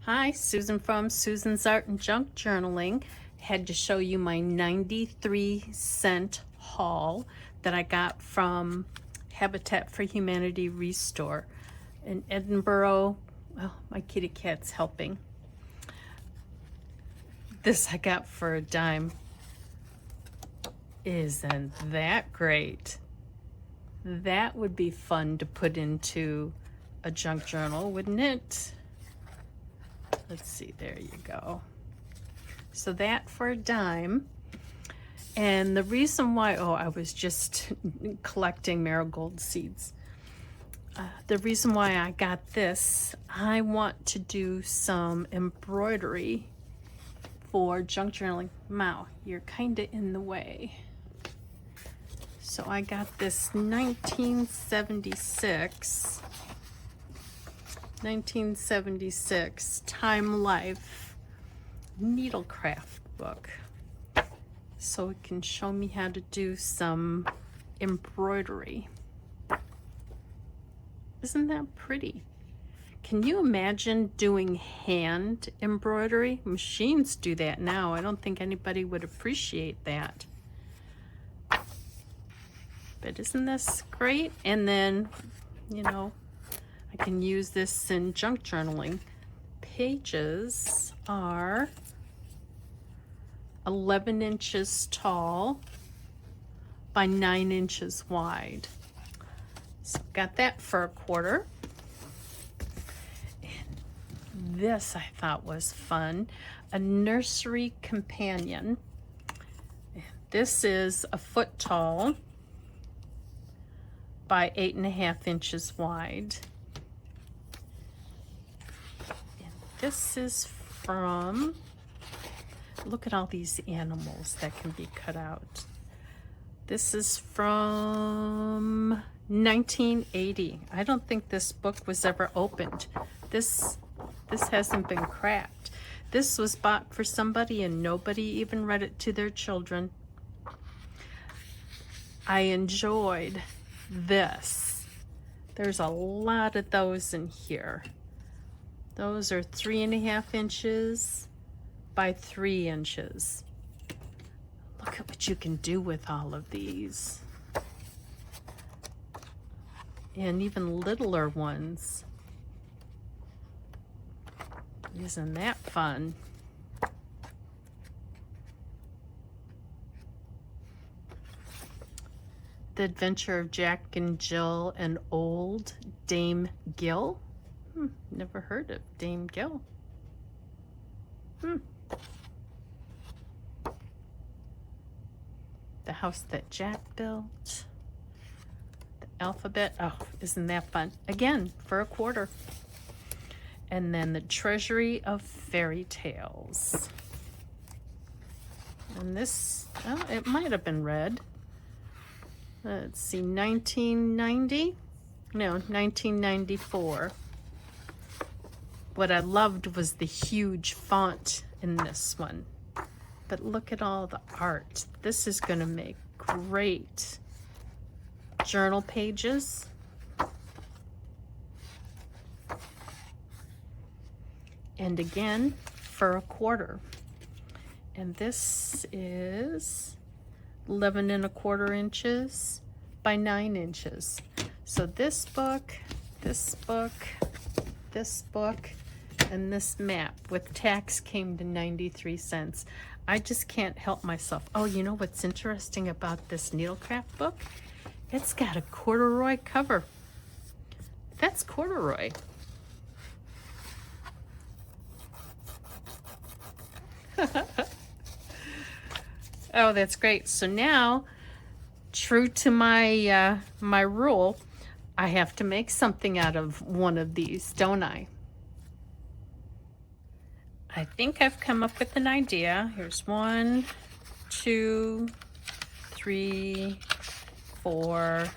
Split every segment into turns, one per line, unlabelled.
Hi, Susan from Susan's Art and Junk Journaling. Had to show you my 93-cent haul that I got from Habitat for Humanity Restore in Edinburgh. Well, my kitty cat's helping. This I got for a dime. Isn't that great? That would be fun to put into a junk journal, wouldn't it? Let's see, there you go. So that for a dime. And the reason why, I was just collecting marigold seeds. The reason why I got this, I want to do some embroidery for junk journaling. Mao, you're kind of in the way. So I got this 1976 Time Life needlecraft book, so it can show me how to do some embroidery. Isn't that pretty? Can you imagine doing hand embroidery? Machines do that now. I don't think anybody would appreciate that. But isn't this great? And then, I can use this in junk journaling. Pages are 11 inches tall by 9 inches wide. So got that for a quarter. And this I thought was fun. A nursery companion. This is a foot tall by 8.5 inches wide. And this is from, look at all these animals that can be cut out. This is from 1980. I don't think this book was ever opened. This hasn't been cracked. This was bought for somebody and nobody even read it to their children. I enjoyed this. There's a lot of those in here. Those are 3.5 inches by 3 inches. Look at what you can do with all of these. And even littler ones. Isn't that fun? The Adventure of Jack and Jill and Old Dame Gill. Never heard of Dame Gill. The House That Jack Built. The Alphabet. Oh, isn't that fun? Again, for a quarter. And then The Treasury of Fairy Tales. And this, it might have been read. Let's see, 1990? No, 1994. What I loved was the huge font in this one. But look at all the art. This is going to make great journal pages. And again, for a quarter. And this is 11.25 inches by 9 inches. So this book, this book, this book, and this map with tax came to 93 cents. I just can't help myself. Oh, you know what's interesting about this needlecraft book? It's got a corduroy cover. That's corduroy. Oh, that's great. So now, true to my my rule, I have to make something out of one of these, don't I? I think I've come up with an idea. Here's 1, 2, 3, 4,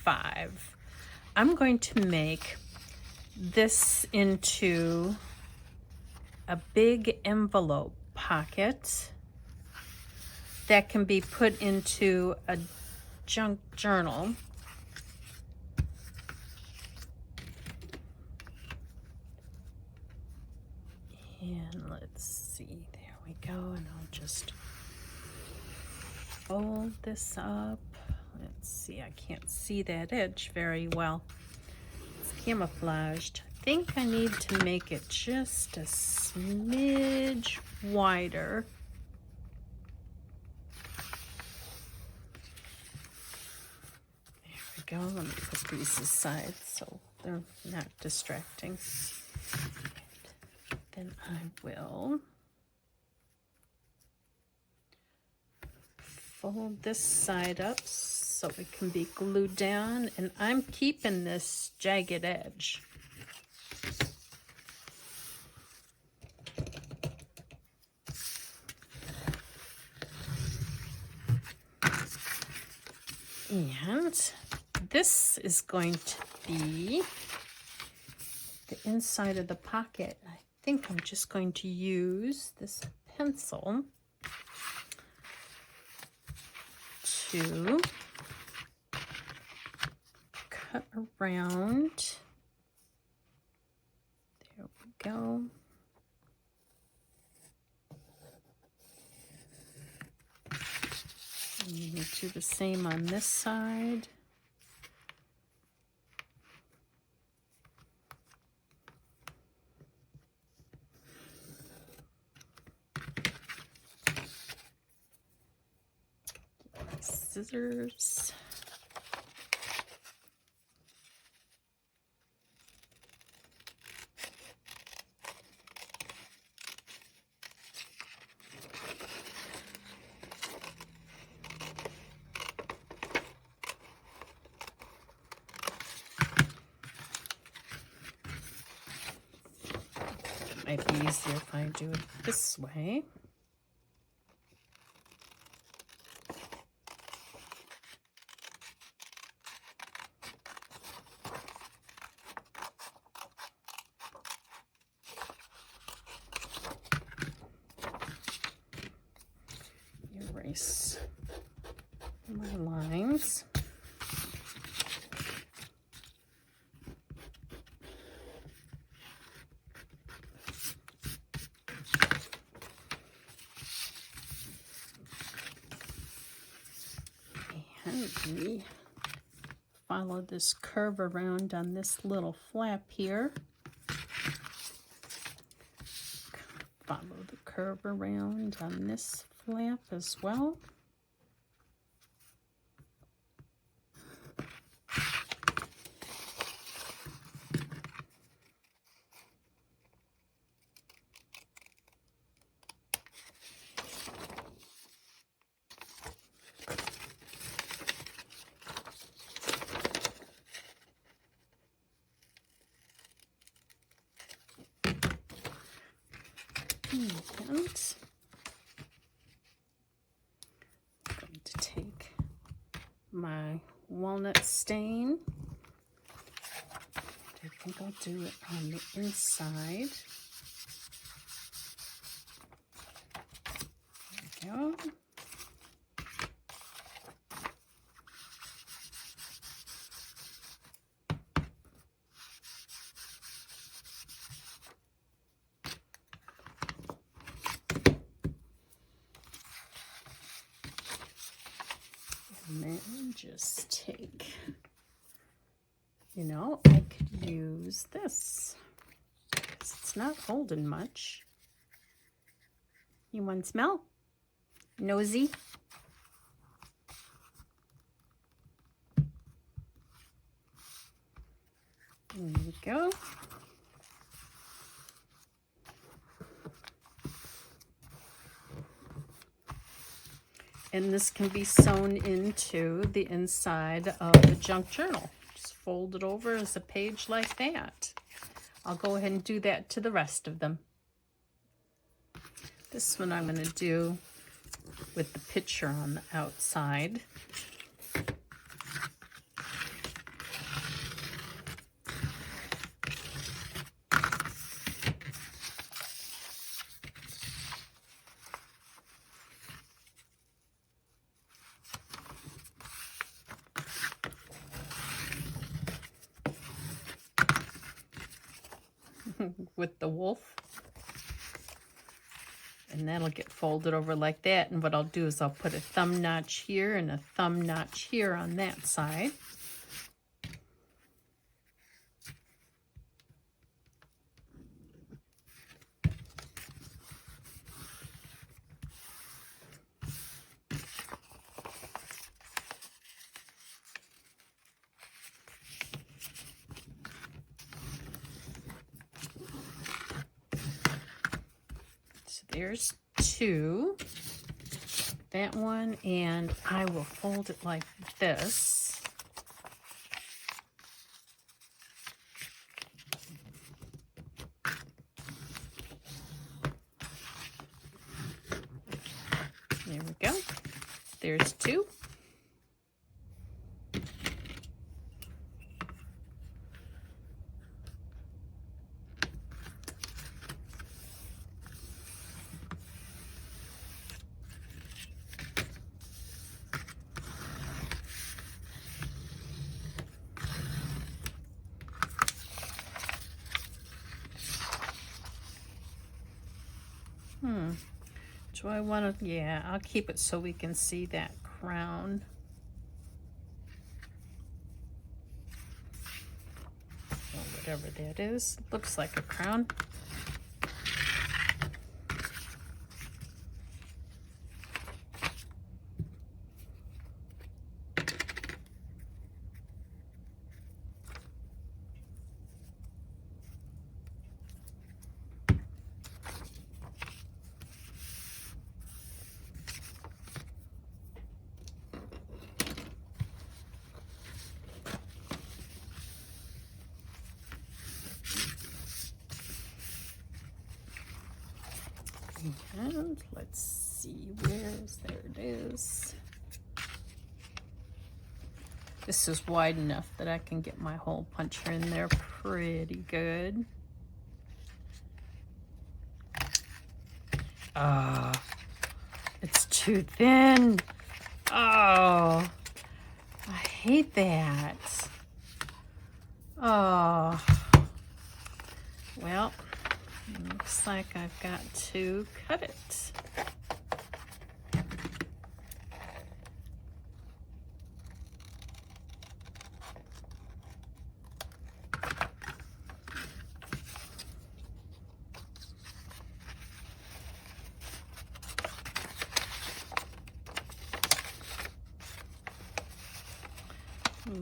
5. I'm going to make this into a big envelope pocket that can be put into a junk journal. And let's see, there we go. And I'll just fold this up. Let's see, I can't see that edge very well. It's camouflaged. I think I need to make it just a smidge wider. There we go. Let me put these aside so they're not distracting. And then I will fold this side up so it can be glued down, and I'm keeping this jagged edge. And this is going to be the inside of the pocket. I think I'm just going to use this pencil to cut around. There we go. And you need to do the same on this side. Scissors. It might be easier if I do it this way. Erase my lines. And we follow this curve around on this little flap here. Follow the curve around on this flap as well. And I'm going to take my walnut stain. I think I'll do it on the inside. There we go. And then just take, you know, I could use this because it's not holding much. You want to smell? Nosy? There we go. And this can be sewn into the inside of the junk journal. Just fold it over as a page like that. I'll go ahead and do that to the rest of them. This one I'm going to do with the picture on the outside. With the wolf. And that'll get folded over like that. And what I'll do is I'll put a thumb notch here and a thumb notch here on that side. There's two, that one, and I will fold it like this. There we go. There's two. Do I want to, yeah, I'll keep it so we can see that crown. Or whatever that is. Looks like a crown. And let's see, there it is. This is wide enough that I can get my hole puncher in there pretty good. It's too thin. Oh, I hate that. Oh, well. Looks like I've got to cut it.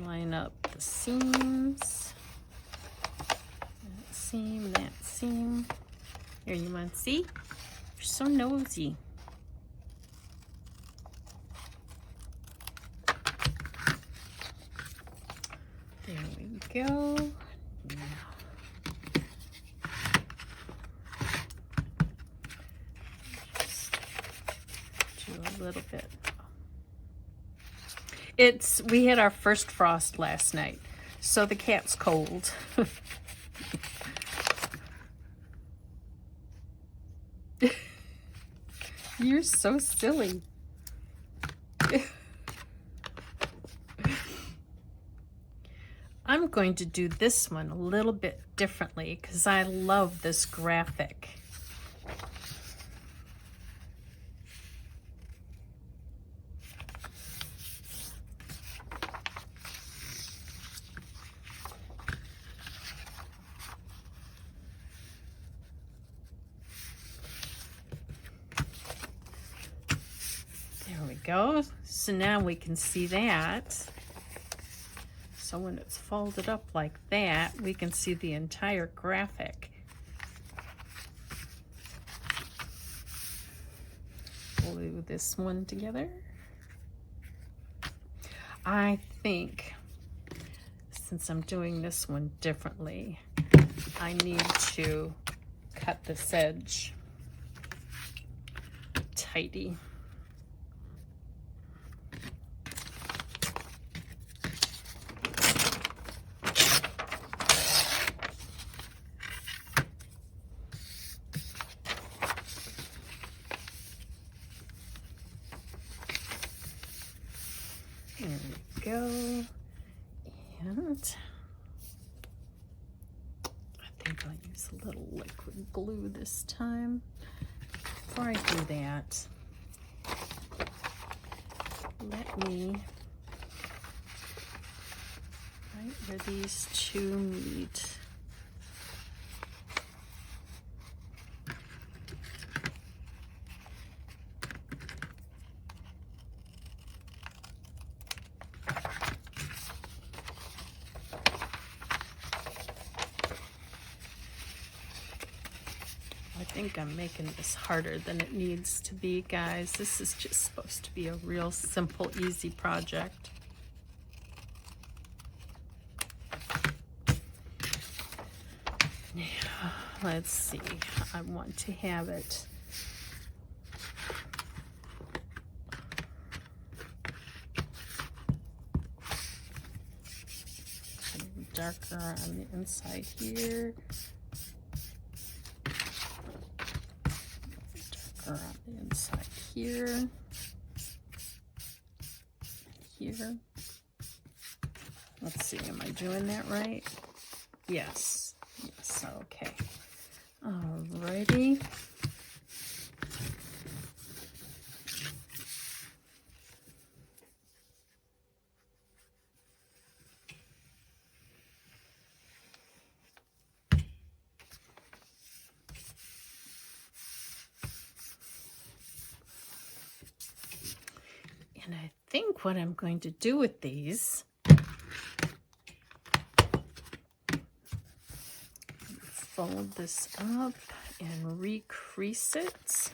Line up the seams. That seam, that seam. Here, you want to see? You're so nosy. There we go. Now, just do a little bit. We had our first frost last night, so the cat's cold. You're so silly. I'm going to do this one a little bit differently because I love this graphic. Go. So now we can see that. So when it's folded up like that, we can see the entire graphic. Glue this one together. I think since I'm doing this one differently, I need to cut this edge tidy. There we go. And I think I'll use a little liquid glue this time. before I do that, let me right where these two meet. I think I'm making this harder than it needs to be, guys. This is just supposed to be a real simple, easy project. Yeah, let's see. I want to have it darker on the inside here. On the inside here, here. Let's see, am I doing that right? Yes, yes, okay. Alrighty. And I think what I'm going to do with these, fold this up and recrease it.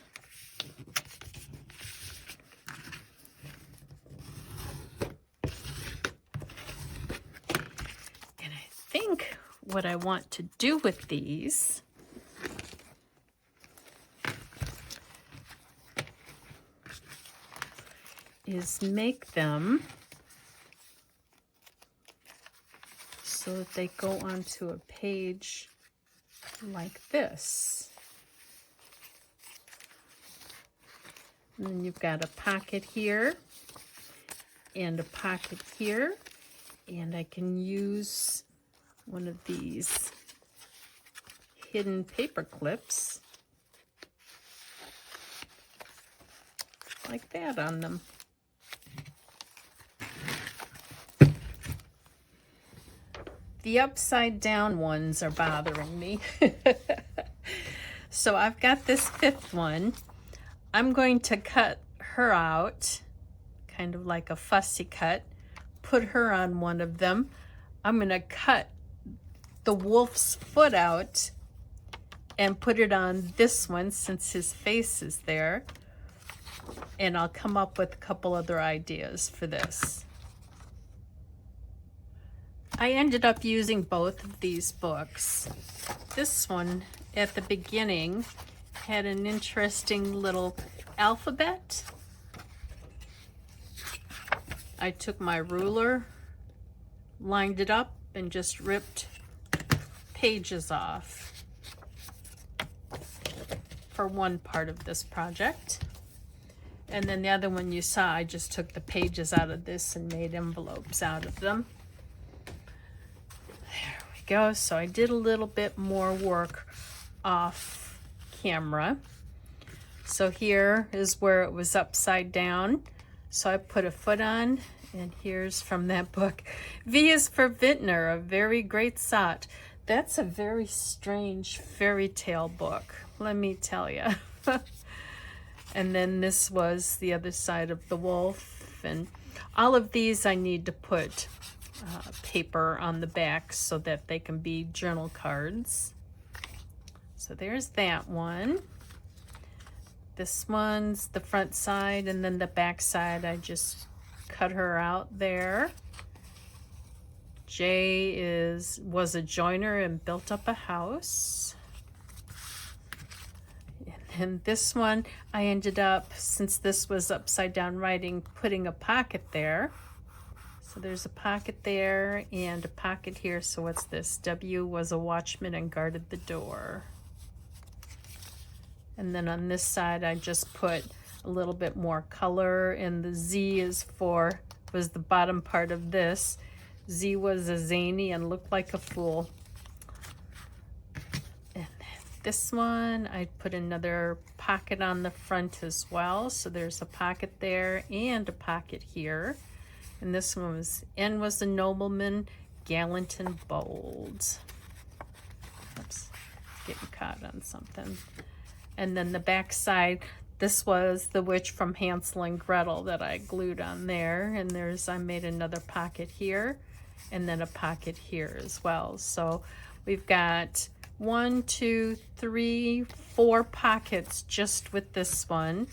And I think what I want to do with these is make them so that they go onto a page like this. And then you've got a pocket here and a pocket here, and I can use one of these hidden paper clips like that on them. The upside down ones are bothering me. So I've got this fifth one. I'm going to cut her out, kind of like a fussy cut, put her on one of them. I'm going to cut the wolf's foot out and put it on this one since his face is there. And I'll come up with a couple other ideas for this. I ended up using both of these books. This one at the beginning had an interesting little alphabet. I took my ruler, lined it up, and just ripped pages off for one part of this project. And then the other one you saw, I just took the pages out of this and made envelopes out of them. There we go. So I did a little bit more work off camera. So here is where it was upside down. So I put a foot on, and here's from that book. V is for Vintner, a very great sot. That's a very strange fairy tale book, let me tell you. And then this was the other side of the wolf. And all of these I need to put paper on the back so that they can be journal cards. So there's that one. This one's the front side, and then the back side, I just cut her out there. J was a joiner and built up a house. And this one, I ended up, since this was upside down writing, putting a pocket there. So there's a pocket there and a pocket here. So what's this? W was a watchman and guarded the door. And then on this side, I just put a little bit more color, and the Z was the bottom part of this. Z was a zany and looked like a fool. And this one, I put another pocket on the front as well. So there's a pocket there and a pocket here. And this one was a nobleman, gallant and bold. Oops, getting caught on something. And then the back side, this was the witch from Hansel and Gretel that I glued on there. And I made another pocket here and then a pocket here as well. So we've got 1, 2, 3, 4 pockets just with this one.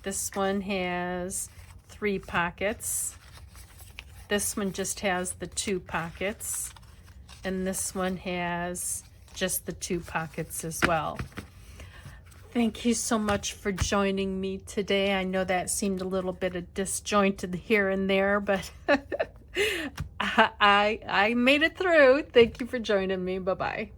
This one has 3 pockets. This one just has the 2 pockets. And this one has just the 2 pockets as well. Thank you so much for joining me today. I know that seemed a little bit of disjointed here and there, but I made it through. Thank you for joining me. Bye-bye.